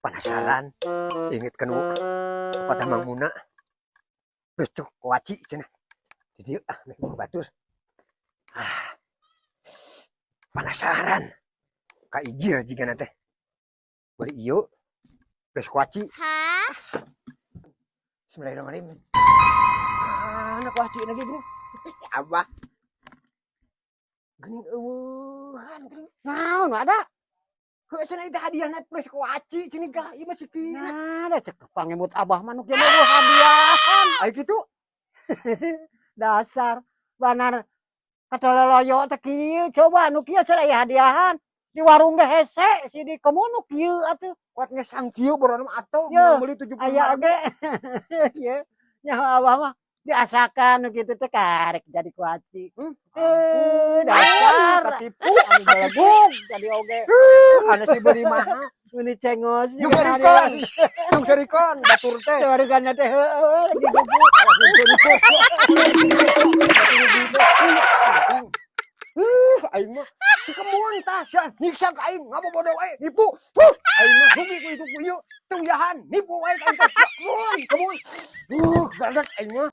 penasaran inget kan pada Mang Muna besok kuaci cenah di dieu meh boga batur penasaran ka ijir jigana teh bari ieu geus kuaci Bismillahirrahmanirrahim anak kuaci lagi gini abah geuning eueuhan geuning naon ada heuh cenah itu hadiahna plus kuaci cenah gah ieu mah sikina ada cek pangemut abah mah nu jeung hadiahan aya kitu dasar banar kacololoyo teh kieu coba nu kieu cenah aya hadiahan di warung ge hese si di komun nu kieu atuh kuat ngesang kieu baru mah atuh meuli 75 aya oge ye nyaho abah mah diasakan nu kitu teh karek jadi kuaci dasar katipu anu belegug jadi oge anes dibeli mahal ini cengos yung serikon batur teh wargana teh heueuh lagi guguk aing mah si kemuan tah sia nyiksa ka aing ngabobodo wae nipu aing mah rugi ku itu ku ieu teu yahan nipu wae ka aing teh kemuan gadak aing mah